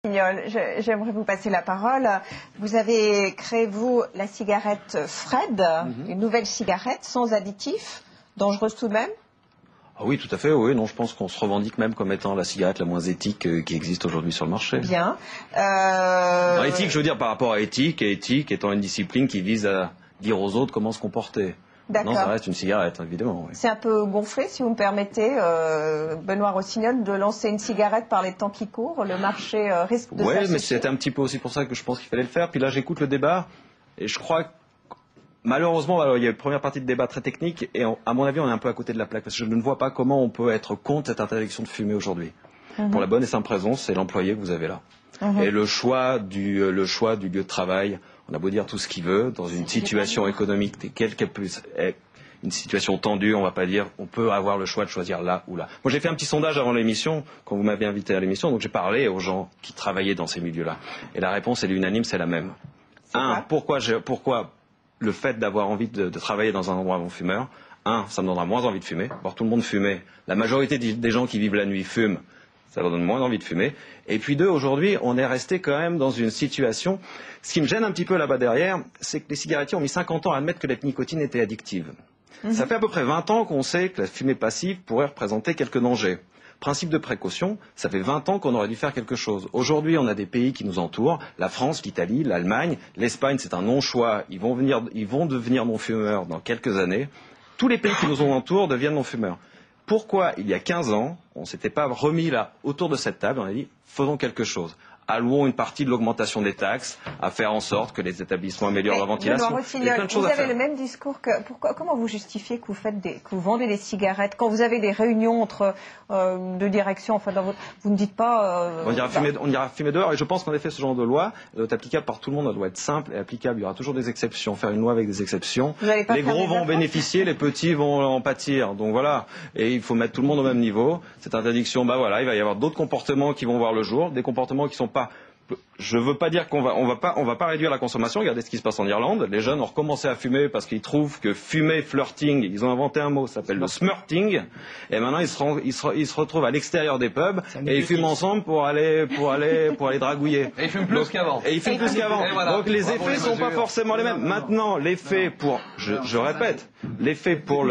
J'aimerais vous passer la parole. Vous avez créé, vous, la cigarette Fred, une nouvelle cigarette sans additifs, dangereuse tout de même? Ah oui, tout à fait, oui. Non, je pense qu'on se revendique même comme étant la cigarette la moins éthique qui existe aujourd'hui sur le marché. Bien. Éthique, je veux dire par rapport à éthique, et éthique étant une discipline qui vise à dire aux autres comment se comporter. Non, ça reste une cigarette, évidemment. Oui. C'est un peu gonflé, si vous me permettez, Benoît Rossignol, de lancer une cigarette par les temps qui courent. Le marché risque de s'associer. Oui, mais c'était un petit peu aussi pour ça que je pense qu'il fallait le faire. Puis là, j'écoute le débat, et je crois que malheureusement, il y a une première partie de débat très technique, et à mon avis, on est un peu à côté de la plaque, parce que je ne vois pas comment on peut être contre cette interdiction de fumer aujourd'hui. Pour la bonne et simple raison, c'est l'employé que vous avez là. Et le choix du lieu de travail, on a beau dire tout ce qu'il veut, dans une situation économique, quelle qu'elle puisse être, une situation tendue, on va pas dire, on peut avoir le choix de choisir là ou là. Moi, j'ai fait un petit sondage avant l'émission, quand vous m'avez invité à l'émission, donc j'ai parlé aux gens qui travaillaient dans ces milieux-là. Et la réponse, elle est unanime, c'est la même. Pourquoi le fait d'avoir envie de travailler dans un endroit non fumeur, ça me donnera moins envie de fumer. Voir tout le monde fumer. La majorité des gens qui vivent la nuit fument. Ça leur donne moins envie de fumer. Et puis aujourd'hui, on est resté quand même dans une situation. Ce qui me gêne un petit peu là-bas derrière, c'est que les cigarettiers ont mis 50 ans à admettre que la nicotine était addictive. Ça fait à peu près 20 ans qu'on sait que la fumée passive pourrait représenter quelques dangers. Principe de précaution, ça fait 20 ans qu'on aurait dû faire quelque chose. Aujourd'hui, on a des pays qui nous entourent, la France, l'Italie, l'Allemagne, l'Espagne, c'est un non-choix. Ils vont devenir non-fumeurs dans quelques années. Tous les pays qui nous entourent deviennent non-fumeurs. Pourquoi, il y a 15 ans, on ne s'était pas remis là, autour de cette table, on a dit, faisons quelque chose. Allouons une partie de l'augmentation des taxes à faire en sorte que les établissements améliorent la ventilation. Il y a plein de choses à faire. Vous avez le même discours que... comment vous justifiez que vous vendez des cigarettes quand vous avez des réunions entre de direction, enfin vous ne dites pas... On ira fumer dehors, et je pense qu'en effet ce genre de loi doit être applicable par tout le monde, elle doit être simple et applicable. Il y aura toujours des exceptions. Faire une loi avec des exceptions. Les gros vont en bénéficier, les petits vont en pâtir. Donc voilà. Et il faut mettre tout le monde au même niveau. Cette interdiction, il va y avoir d'autres comportements qui vont voir le jour, des comportements qui sont pas... Je ne veux pas dire qu'on va pas réduire la consommation. Regardez ce qui se passe en Irlande. Les jeunes ont recommencé à fumer parce qu'ils trouvent que fumer, flirting, ils ont inventé un mot, ça s'appelle le smurting. Et maintenant, ils se retrouvent à l'extérieur des pubs et ils fument ensemble pour aller dragouiller. Et ils fument plus qu'avant. Voilà. Donc les effets sont pas forcément les mêmes. Maintenant, l'effet pour, je répète, l'effet pour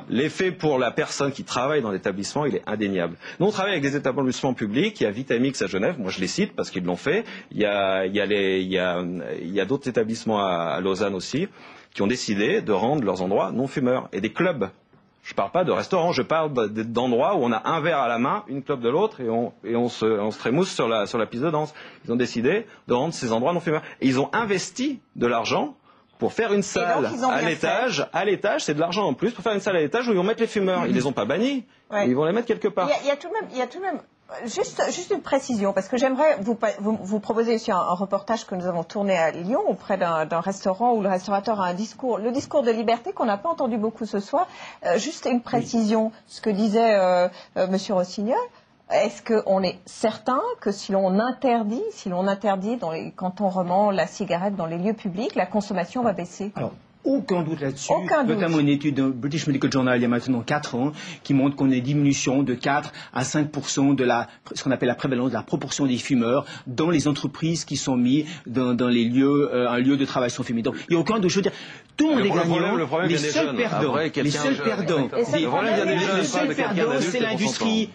l'effet pour la personne qui travaille dans l'établissement, il est indéniable. Nous, on travaille avec des établissements publics. Il y a Vitamix à Genève. Moi, je les cite parce qu'ils l'ont fait. Il y a d'autres établissements à Lausanne aussi qui ont décidé de rendre leurs endroits non fumeurs et des clubs. Je ne parle pas de restaurants, je parle d'endroits où on a un verre à la main, une clope de l'autre, et on se trémousse sur la piste de danse. Ils ont décidé de rendre ces endroits non fumeurs. Et ils ont investi de l'argent pour faire une salle à l'étage, c'est de l'argent en plus, pour faire une salle à l'étage où ils vont mettre les fumeurs. Ils les ont pas bannis, ils vont les mettre quelque part. Il y a tout de même juste une précision, parce que j'aimerais vous proposer aussi un reportage que nous avons tourné à Lyon, auprès d'un restaurant où le restaurateur a le discours de liberté qu'on n'a pas entendu beaucoup ce soir. Juste une précision, ce que disait Monsieur Rossignol. Est-ce qu'on est certain que si l'on interdit dans les cantons romans la cigarette dans les lieux publics, la consommation va baisser? Alors, aucun doute là-dessus. Notamment une étude de British Medical Journal il y a maintenant 4 ans qui montre qu'on a une diminution de 4 à 5% de ce qu'on appelle la prévalence de la proportion des fumeurs dans les entreprises qui sont mis dans les lieux, un lieu de travail sans fumer. Donc il n'y a aucun doute. Je veux dire, tout le monde est gagnant. Les seuls perdants, c'est l'industrie.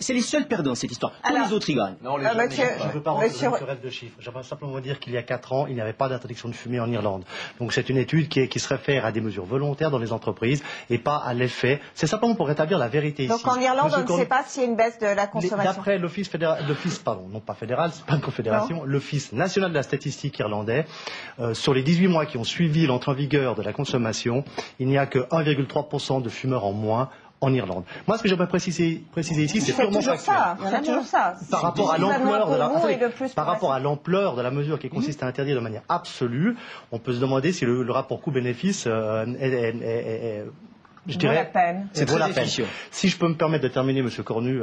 C'est les seuls perdants, cette histoire. Tous les autres y gagnent. Je ne veux pas rentrer dans une querelle de chiffres. J'aimerais simplement dire qu'il y a 4 ans, il n'y avait pas d'interdiction de fumer en Irlande. Donc c'est une étude qui se réfère à des mesures volontaires dans les entreprises et pas à l'effet. C'est simplement pour rétablir la vérité ici. Donc en Irlande, on ne sait pas s'il y a une baisse de la consommation. D'après l'Office national de la statistique irlandais, sur les 18 mois qui ont suivi l'entrée en vigueur de la consommation, il n'y a que 1,3% de fumeurs en moins en Irlande. Moi, ce que j'aimerais préciser ici, c'est purement factuel. C'est toujours ça. Par rapport à l'ampleur de la mesure qui consiste à interdire de manière absolue, on peut se demander si le rapport coût-bénéfice je dirais, la peine. C'est vaut la peine. Si je peux me permettre de terminer, Monsieur Cornu,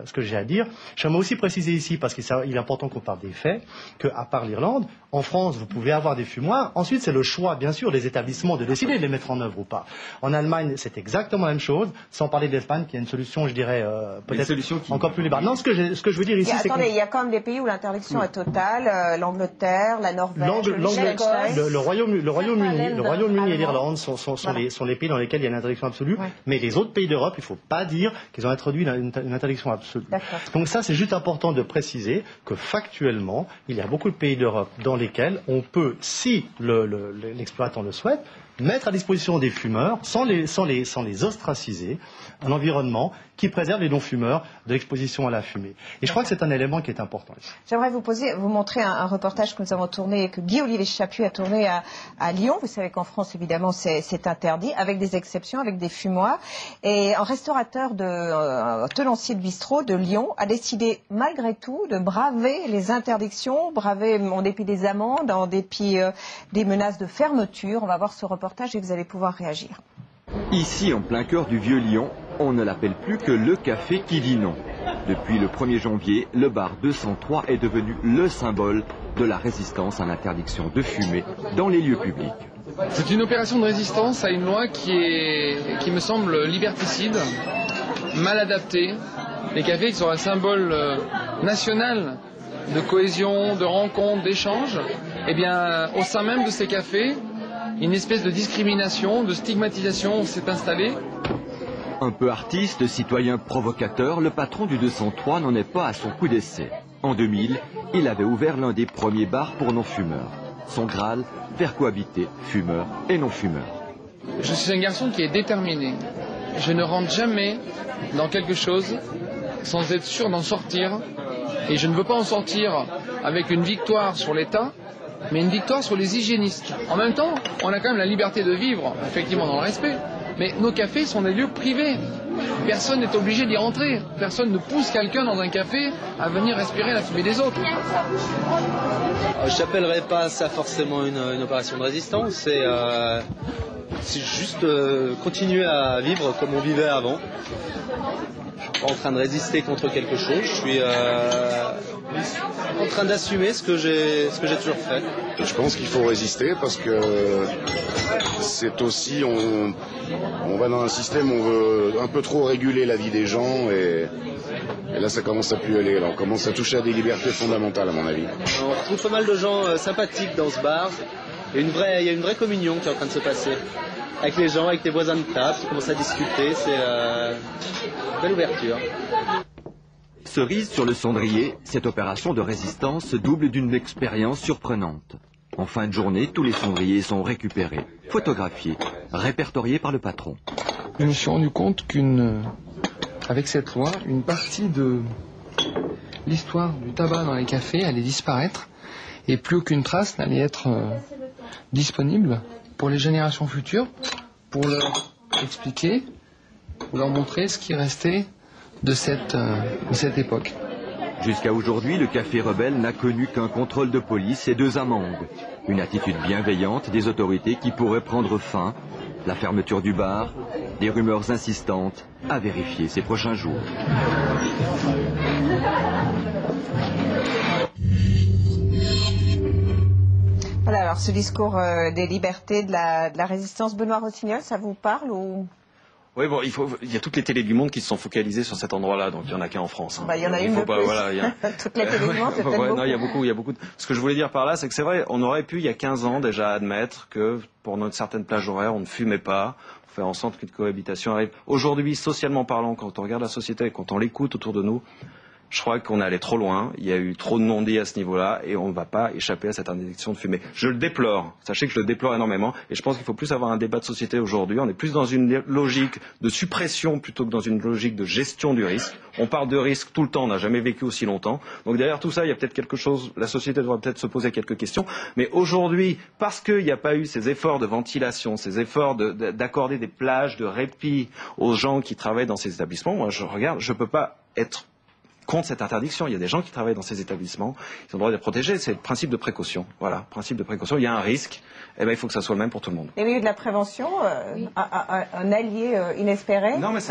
ce que j'ai à dire, j'aimerais aussi préciser ici, parce qu'il est important qu'on parle des faits, qu'à part l'Irlande, en France, vous pouvez avoir des fumoirs. Ensuite, c'est le choix, bien sûr, des établissements de décider de les mettre en œuvre ou pas. En Allemagne, c'est exactement la même chose, sans parler de l'Espagne, qui a une solution, je dirais, peut-être encore plus libérale. Non, ce que je veux dire ici, c'est attendez, il y a quand même des pays où l'interdiction est totale, l'Angleterre, la Norvège, le Royaume-Uni et l'Irlande sont les pays dans lesquels il y a une interdiction absolue, mais les autres pays d'Europe, il ne faut pas dire qu'ils ont introduit une interdiction absolue. Donc ça, c'est juste important de préciser que factuellement, il y a beaucoup de pays d'Europe dans lesquels on peut, si l'exploitant le souhaite, mettre à disposition des fumeurs, sans les ostraciser, un environnement qui préserve les non-fumeurs de l'exposition à la fumée. Et je crois que c'est un élément qui est important ici. J'aimerais vous montrer un reportage que nous avons tourné, que Guy-Olivier Chappuis a tourné à Lyon. Vous savez qu'en France, évidemment, c'est interdit, avec des exceptions, avec des fumoirs. Et un restaurateur tenancier de bistrot de Lyon a décidé, malgré tout, de braver les interdictions, en dépit des amendes, en dépit des menaces de fermeture. On va voir ce reportage et vous allez pouvoir réagir. Ici, en plein cœur du vieux Lyon, on ne l'appelle plus que le café qui dit non. Depuis le 1er janvier, le bar 203 est devenu le symbole de la résistance à l'interdiction de fumer dans les lieux publics. C'est une opération de résistance à une loi qui me semble liberticide, mal adaptée. Les cafés qui sont un symbole national de cohésion, de rencontre, d'échange, eh bien, au sein même de ces cafés, une espèce de discrimination, de stigmatisation s'est installée. Un peu artiste, citoyen provocateur, le patron du 203 n'en est pas à son coup d'essai. En 2000, il avait ouvert l'un des premiers bars pour non-fumeurs. Son Graal, faire cohabiter fumeurs et non-fumeurs. Je suis un garçon qui est déterminé. Je ne rentre jamais dans quelque chose sans être sûr d'en sortir. Et je ne veux pas en sortir avec une victoire sur l'État, mais une victoire sur les hygiénistes. En même temps, on a quand même la liberté de vivre, effectivement dans le respect, mais nos cafés sont des lieux privés. Personne n'est obligé d'y rentrer. Personne ne pousse quelqu'un dans un café à venir respirer la fumée des autres. Je n'appellerais pas ça forcément une opération de résistance, c'est juste continuer à vivre comme on vivait avant. Je suis pas en train de résister contre quelque chose, je suis en train d'assumer ce que j'ai toujours fait. Je pense qu'il faut résister parce que c'est aussi, on va dans un système où on veut un peu trop réguler la vie des gens et là ça commence à plus aller, là on commence à toucher à des libertés fondamentales à mon avis. On retrouve pas mal de gens sympathiques dans ce bar, il y a une vraie communion qui est en train de se passer. Avec les gens, avec tes voisins de table, tu commences à discuter, c'est une belle ouverture. Cerise sur le cendrier, cette opération de résistance se double d'une expérience surprenante. En fin de journée, tous les cendriers sont récupérés, photographiés, répertoriés par le patron. Je me suis rendu compte avec cette loi, une partie de l'histoire du tabac dans les cafés allait disparaître et plus aucune trace n'allait être disponible pour les générations futures, pour leur expliquer, pour leur montrer ce qui restait de cette époque. Jusqu'à aujourd'hui, le Café Rebelle n'a connu qu'un contrôle de police et 2 amendes. Une attitude bienveillante des autorités qui pourrait prendre fin, la fermeture du bar, des rumeurs insistantes à vérifier ces prochains jours. Voilà, alors ce discours des libertés, de la résistance, Benoît Rossignol, ça vous parle ou... Oui, bon, il y a toutes les télés du monde qui se sont focalisées sur cet endroit-là, donc il n'y en a qu'un en France. Bah, il y en a une de plus. Voilà, toutes les télés du monde, c'est peut-être beaucoup. Non, il y a beaucoup. Ce que je voulais dire par là, c'est que c'est vrai, on aurait pu, il y a 15 ans déjà, admettre que pour notre certaine plage horaire, on ne fumait pas, on fait en sorte qu'une cohabitation arrive. Aujourd'hui, socialement parlant, quand on regarde la société, quand on l'écoute autour de nous, je crois qu'on est allé trop loin, il y a eu trop de non-dits à ce niveau-là et on ne va pas échapper à cette interdiction de fumer. Je le déplore, sachez que je le déplore énormément et je pense qu'il faut plus avoir un débat de société aujourd'hui. On est plus dans une logique de suppression plutôt que dans une logique de gestion du risque. On parle de risque tout le temps, on n'a jamais vécu aussi longtemps. Donc derrière tout ça, il y a peut-être quelque chose, la société devrait peut-être se poser quelques questions. Mais aujourd'hui, parce qu'il n'y a pas eu ces efforts de ventilation, ces efforts d'accorder des plages de répit aux gens qui travaillent dans ces établissements, moi je regarde, je ne peux pas être contre cette interdiction. Il y a des gens qui travaillent dans ces établissements, ils ont le droit d'être protégés. C'est le principe de précaution. Voilà, principe de précaution. Il y a un risque, et ben il faut que ça soit le même pour tout le monde. Les milieux de la prévention, un allié inespéré. Non, mais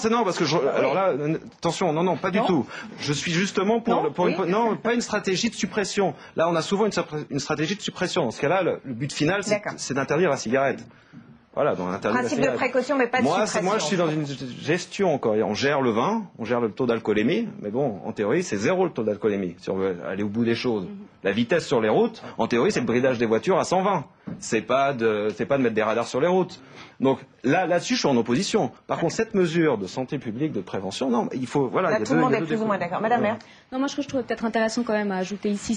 non, parce que alors là, attention, non, pas du tout. Je suis justement pas une stratégie de suppression. Là, on a souvent une stratégie de suppression. Dans ce cas-là, le but final, c'est d'interdire la cigarette. Voilà, donc principe de précaution, mais pas de suppression. Moi, je suis dans une gestion encore. On gère le vin, on gère le taux d'alcoolémie, mais bon, en théorie, c'est 0 le taux d'alcoolémie, si on veut aller au bout des choses. La vitesse sur les routes, en théorie, c'est le bridage des voitures à 120. C'est pas de mettre des radars sur les routes. Donc là-dessus, je suis en opposition. Par contre, cette mesure de santé publique, de prévention, non, il faut, voilà. Là, tout le monde est plus ou moins d'accord. Madame Maire. Non, moi, je trouve peut-être intéressant quand même à ajouter ici.